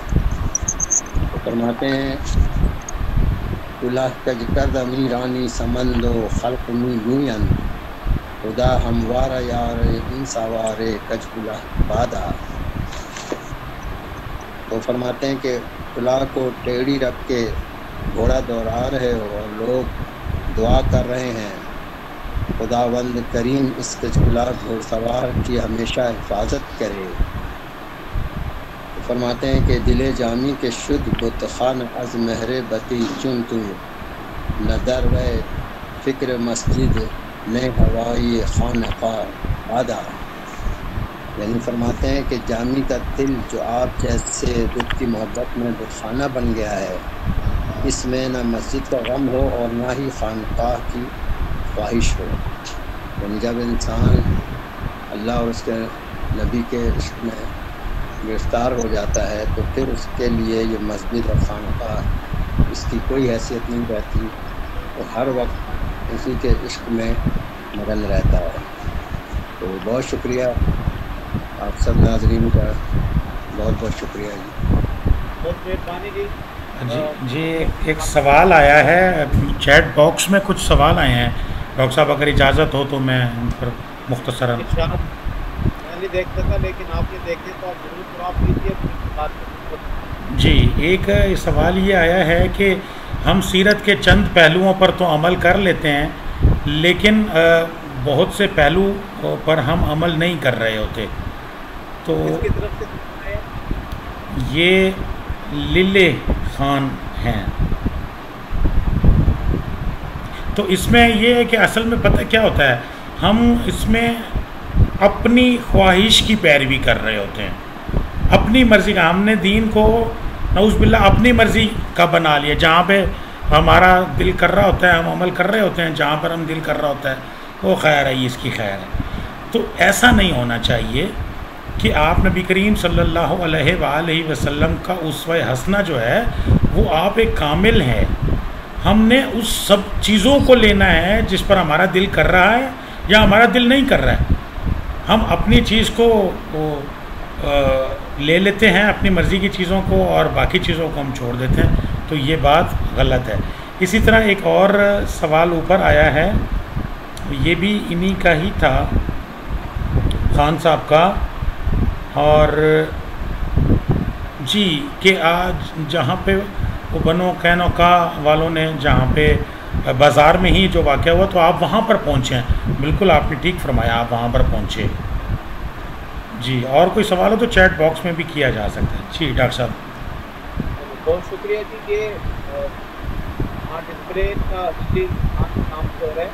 تو فرماتے ہیں کلہ کج کرد امیرانی سمندو خلق می گوین، خدا ہموارا یار ان سوارے کج کلہ بادا۔ تو فرماتے ہیں کہ کلہ کو ٹیڑھی رکھ کے گھوڑا دوڑا رہے ہو اور لوگ دعا کر رہے ہیں خداوند کریم اس کجکلا گھوڑ سوار کی ہمیشہ حفاظت کرے۔ فرماتے ہیں کہ دل جامی کے شد بت خان از مہر بتی چن تو، نہ در و فکر مسجد میں ہوائی خانقاہ آدھا۔ یعنی فرماتے ہیں کہ جامی کا دل جو آپ جیسے بت کی محبت میں بت خانہ بن گیا ہے، اس میں نہ مسجد کا غم ہو اور نہ ہی خانقاہ کی خواہش ہو۔ یعنی جب انسان اللہ اور اس کے نبی کے عشق میں گرفتار ہو جاتا ہے تو پھر اس کے لیے یہ مسجد اور خانقاہ اس کی کوئی حیثیت نہیں رہتی، وہ ہر وقت اسی کے عشق میں مگن رہتا ہے۔ تو بہت شکریہ آپ سب ناظرین کا، بہت بہت شکریہ جی۔ بہت مہربانی جی۔ جی ایک سوال آیا ہے چیٹ باکس میں، کچھ سوال آئے ہیں ڈاکٹر صاحب، اگر اجازت ہو تو میں ان پر مختصراً۔ میں نہیں دیکھتا تھا لیکن آپ نے دیکھے تو آپ ضرور آپ لیجیے۔ جی ایک سوال یہ آیا ہے کہ ہم سیرت کے چند پہلوؤں پر تو عمل کر لیتے ہیں، لیکن بہت سے پہلو پر ہم عمل نہیں کر رہے ہوتے، تو یہ للے خان ہیں۔ تو اس میں یہ ہے کہ اصل میں پتہ کیا ہوتا ہے، ہم اس میں اپنی خواہش کی پیروی کر رہے ہوتے ہیں، اپنی مرضی کا۔ ہم نے دین کو نعوذ باللہ اپنی مرضی کا بنا لیا، جہاں پہ ہمارا دل کر رہا ہوتا ہے ہم عمل کر رہے ہوتے ہیں، جہاں پر ہم دل کر رہا ہوتا ہے وہ خیر ہے، اس کی خیر ہے۔ تو ایسا نہیں ہونا چاہیے کہ آپ نبی کریم صلی اللہ علیہ وآلہ وسلم کا اسوہ حسنہ جو ہے وہ آپ ایک کامل ہے، ہم نے اس سب چیزوں کو لینا ہے جس پر ہمارا دل کر رہا ہے یا ہمارا دل نہیں کر رہا ہے، ہم اپنی چیز کو لے لیتے ہیں، اپنی مرضی کی چیزوں کو، اور باقی چیزوں کو ہم چھوڑ دیتے ہیں، تو یہ بات غلط ہے۔ اسی طرح ایک اور سوال اوپر آیا ہے، یہ بھی انہی کا ہی تھا، خان صاحب کا، اور جی کہ آج جہاں پہ وہ بنو قینوقا والوں نے جہاں پہ بازار میں ہی جو واقعہ ہوا تو آپ وہاں پر پہنچے ہیں، بالکل آپ نے ٹھیک فرمایا، آپ وہاں پر پہنچے۔ جی اور کوئی سوال ہو تو چیٹ باکس میں بھی کیا جا سکتا ہے۔ جی ڈاکٹر صاحب بہت شکریہ جی۔ یہ ڈسپلے کا نام ہو رہا ہے،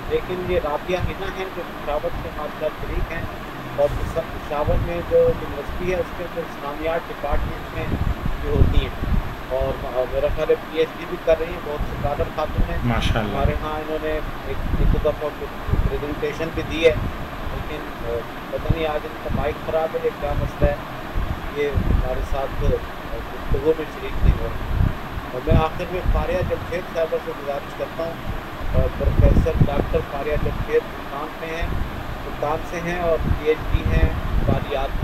لیکن یہ رابعہ ہنا ہے جو پشاور کے ہمارے شریک ہیں، اور پشاور میں جو یونیورسٹی ہے اس کے اندر اسلامیات ڈپارٹمنٹ میں جو ہوتی ہیں، اور میرا خیال ہے پی ایچ ڈی بھی کر رہی ہیں، بہت سے قادر خاتون ہیں ہمارے ہاں۔ انہوں نے ایک دفعہ پریزنٹیشن بھی دی ہے، لیکن پتہ نہیں آج ان کا مائک خراب ہے یا کیا مسئلہ ہے، یہ ہمارے ساتھ گفتگو میں شریک نہیں ہو رہا۔ اور میں آخر میں فاریہ جمشید صاحبہ سے گزارش کرتا ہوں، پروفیسر ڈاکٹر فاریہ جمشید ملتان میں ہیں، ملتان سے ہیں اور پی ایچ ڈی ہیں مالیات۔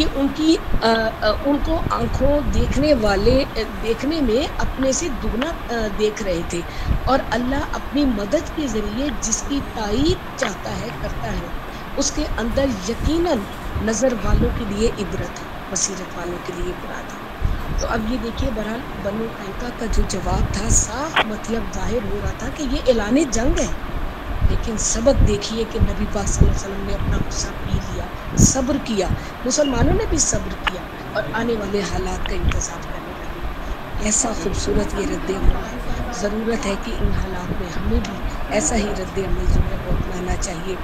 یہ ان کو آنکھوں دیکھنے میں اپنے سے دگنا دیکھ رہے تھے، اور اللہ اپنی مدد کے ذریعے جس کی تائید چاہتا ہے کرتا ہے، اس کے اندر یقیناً نظر والوں کے لیے عبرت ہے، بصیرت والوں کے لیے مراد ہے۔ تو اب یہ دیکھیے بہرحال بنو قینقاع کا جو جواب تھا صاف مطلب ظاہر ہو رہا تھا کہ یہ اعلان جنگ ہے، لیکن سبق دیکھیے کہ نبی پاک صلی اللہ علیہ وسلم نے اپنا غصہ پی لیا، صبر کیا، مسلمانوں نے بھی صبر کیا اور آنے والے حالات کا انتظار کرنے لگے۔ ایسا خوبصورت یہ رد عمل ہے، ضرورت ہے کہ ان حالات میں ہمیں بھی ایسا ہی رد عمل جو ہے وہ اپنانا چاہیے۔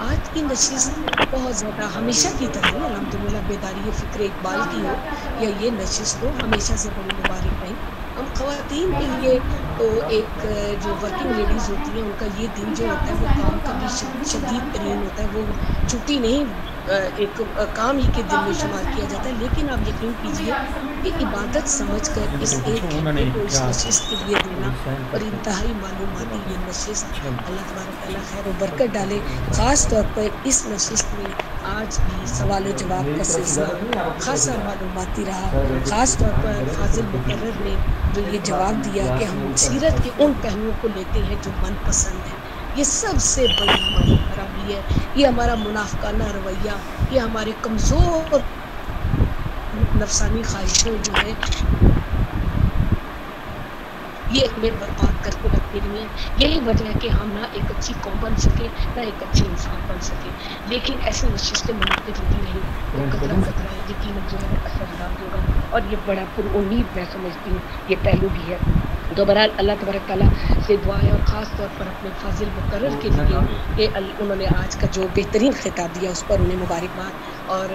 آج کی نشست بہت زیادہ ہمیشہ کی طرح الحمدللہ بیداری فکر اقبال کی ہو یا یہ نشست ہو، ہمیشہ سے بڑی مبارک رہی۔ ہم خواتین کے لیے تو ایک جو ورکنگ لیڈیز ہوتی ہیں ان کا یہ دن جو ہوتا ہے وہ کام کا بھی شدید ترین ہوتا ہے، وہ چھٹی نہیں ایک کام ہی کے دن میں شمار کیا جاتا ہے، لیکن آپ یقین کیجئے کہ عبادت سمجھ کر اس ایک گھنٹے کو اس نشست کے لیے دینا اور انتہائی معلوماتی یہ نشست، اللہ تبارک تعالیٰ خیر و برکت ڈالے۔ خاص طور پر اس نشست میں آج بھی سوال و جواب کا سلسلہ خاصا معلوماتی رہا، خاص طور پر فاضل مقرر نے جو یہ جواب دیا کہ ہم سیرت کے ان پہلوؤں کو لیتے ہیں جو من پسند ہے، یہ سب سے بڑی ہماری خرابی ہے، یہ ہمارا منافقانہ رویہ، یہ ہمارے کمزور نفسانی خواہشیں جو ہے یہ ہمیں برباد کر کے رکھ دے رہی ہیں۔ یہی وجہ ہے کہ ہم نہ ایک اچھی قوم بن سکے نہ ایک اچھے انسان بن سکے، لیکن ایسی نشستیں منعقد ہوتی رہی تو قطرہ قطرہ یقیناً جو ہے اثردار ہوگا، اور یہ بڑا پر امید میں سمجھتی ہوں یہ پہلو بھی ہے۔ تو بہرحال اللہ تبارک تعالیٰ سے دعا ہے، اور خاص طور پر اپنے فاضل مقرر کے لیے کہ انہوں نے آج کا جو بہترین خطاب دیا اس پر انہیں مبارکباد، اور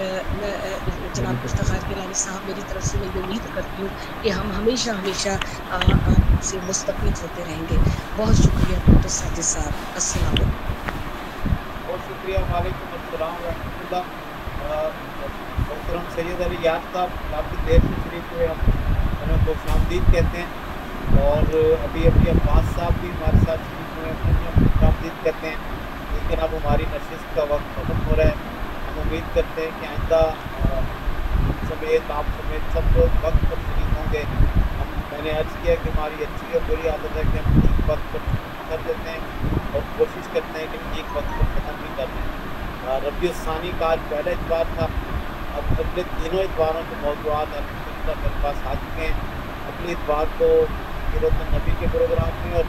جناب مفتخار گیلانی صاحب میری طرف سے میں یہ امید کرتی ہوں کہ ہم ہمیشہ سے مستفید ہوتے رہیں گے۔ بہت شکریہ ڈاکٹر ساجد صاحب، السلام علیکم۔ بہت شکریہ، وعلیکم السلام ورحمۃ اللہ۔ محترم سید علی یار صاحب کافی دیر سے شریف ہوئے، ہم انہیں خوش آمدید کہتے ہیں، اور ابھی عباس صاحب بھی ہمارے ساتھ شریف ہوئے ہیں، انہیں ہم خوش آمدید کہتے ہیں، لیکن اب ہماری نشست کا وقت ختم ہو رہا ہے۔ ہم امید کرتے ہیں کہ آئندہ سمیت آپ سمیت سب لوگ وقت پر شریف ہوں گے۔ میں نے عرض کیا کہ ہماری اچھی اور بری عادت ہے کہ ہم ٹھیک وقت پر کر دیتے ہیں اور کوشش کرتے ہیں کہ ٹھیک وقت پر ختم بھی کر دیں۔ ربیع الثانی کا آج پہلا اتوار تھا، اب اگلے تینوں اتواروں کے موضوعات الحمدللہ میرے پاس آ چکے ہیں۔ اگلے اتوار کو سیرت النبی کے پروگرام میں، اور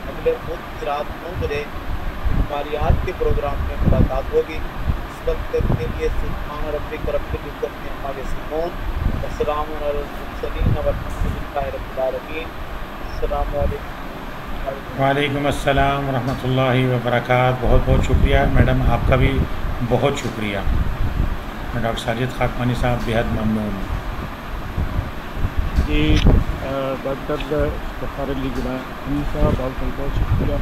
اگلے بدھ کی رات 9 بجے اجتماعیات کے پروگرام میں ملاقات ہوگی۔ اس وقت کے لیے سبحان ربک رب العزت عما یصفون وسلام علی المرسلین والحمد للہ رب العالمین۔ السلام علیکم۔ وعلیکم السلام ورحمۃ اللہ وبرکاتہ۔ بہت بہت شکریہ میڈم، آپ کا بھی بہت شکریہ۔ میں ڈاکٹر ساجد خاکمانی صاحب بےحد ممنون۔ جی ڈاکٹر مفتخار علی گیلانی صاحب آپ کا بہت شکریہ،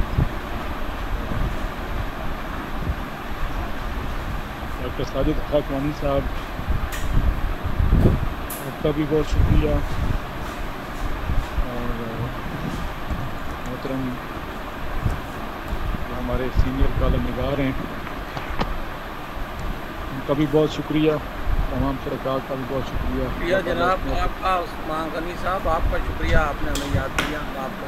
ڈاکٹر ساجد خاکمانی صاحب آپ کا بھی بہت شکریہ، اور محترم جو ہمارے سینئر کالم نگار ہیں ان کا بھی بہت شکریہ، تمام شرکاء کا بھی بہت شکریہ۔ جناب آپ کا عثمان غنی صاحب، آپ کا شکریہ، آپ نے ہمیں یاد کیا، آپ کا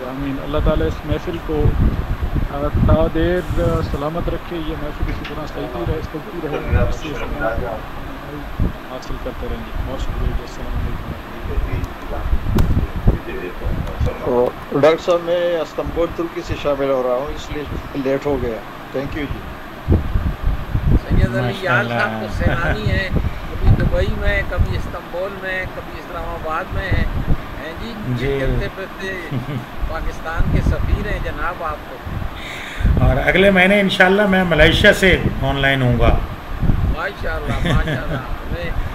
آمین۔ اللہ تعالیٰ اس محفل کو تا دیر سلامت رکھے، یہ محفل اسی طرح چلتی رہے، چلتی رہے، اس سے حاصل کرتے رہیں گے۔ بہت شکریہ، السلام علیکم۔ ڈاکٹر صاحب میں استنبول ترکی سے شامل ہو رہا ہوں، اس لیے لیٹ ہو گیا، تھینک یو جی۔ سید علی یار صاحب تو سیلانی ہیں، کبھی دبئی میں، کبھی استنبول میں، کبھی اسلام آباد میں ہیں جی، چلتے پھرتے پاکستان کے سفیر ہیں جناب آپ کو۔ اور اگلے مہینے انشاءاللہ میں ملیشیا سے آن لائن ہوں گا۔ ماشاءاللہ ماشاءاللہ،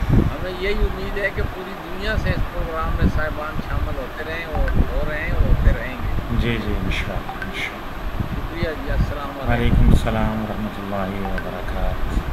ہمیں یہی امید ہے کہ پوری دنیا سے اس پروگرام میں صاحبان شامل ہوتے رہیں اور ہو رہے ہیں اور ہوتے رہیں گے۔ جی جی انشاءاللہ۔ شکریہ جی، السلام علیکم۔ وعلیکم السلام ورحمۃ اللہ وبرکاتہ۔